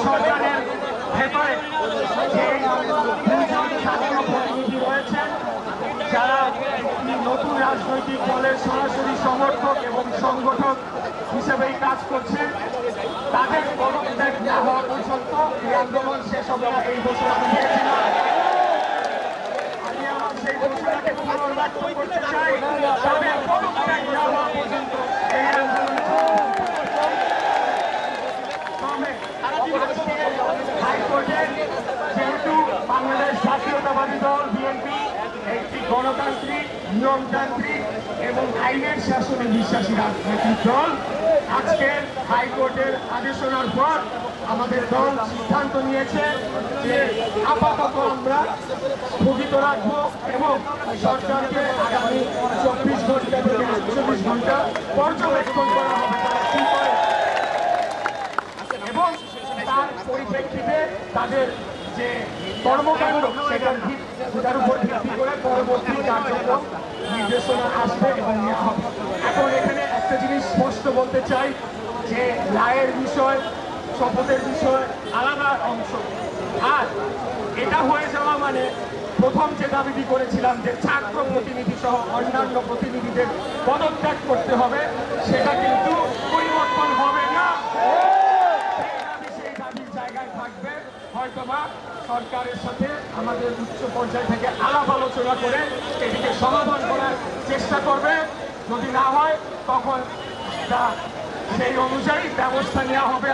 সরকারের ভেতরে যে দুজন ছাত্র প্রতিনিধি রয়েছেন যারা একটি নতুন রাজনৈতিক দলের সরাসরি সমর্থক এবং সংগঠক হিসেবেই কাজ করছেন, তাদের পদত্যাগ না হওয়া পর্যন্ত এই আন্দোলন শেষ হবে না। এই ঘোষণা আমি দিয়েছিলাম। আমি আমার সেই ঘোষণাকে পুনর্ব্যক্ত করতে চাই, তাদের পদত্যাগ না হওয়া পর্যন্ত এই আন্দোলন হাইকোর্টে যেহেতু বাংলাদেশ জাতীয়তাবাদী দল বিএনপি একটি গণতান্ত্রিক, নিয়মতান্ত্রিক এবং আইনের শাসনে বিশ্বাসী রাজনৈতিক দল, আজকে হাইকোর্টের আদেশনার পর আমাদের দল সিদ্ধান্ত নিয়েছে যে আপাতত আমরা স্থগিত রাখবো এবং সরকারকে আগামী 24 ঘন্টা থেকে 48 ঘন্টা পর্যবেক্ষণ করা হবে কি করে, এবং তার পরিপ্রেক্ষিতে তাদের যে কর্মকাণ্ড সেটার উপর ভিত্তি করে পরবর্তী কার্যক্রম নির্দেশনা আসবে এবং নেওয়া হবে। এখন এখানে একটা জিনিস স্পষ্ট বলতে চাই যে রায়ের বিষয়, শপথের বিষয় আলাদা অংশ, আর এটা হয়ে যাওয়া মানে প্রথম যে দাবিটি করেছিলাম যে ছাত্র প্রতিনিধি সহ অন্যান্য প্রতিনিধিদের পদত্যাগ করতে হবে, সেটা কিন্তু পরিবর্তন হবে না। সেই দাবির জায়গায় থাকবে, হয়তোবা সরকারের সাথে আমাদের উচ্চ পর্যায় থেকে আলাপ আলোচনা করে এটিকে সমাধান করার চেষ্টা করবে। যদি না হয় তখন সেই অনুযায়ী ব্যবস্থা নেওয়া হবে।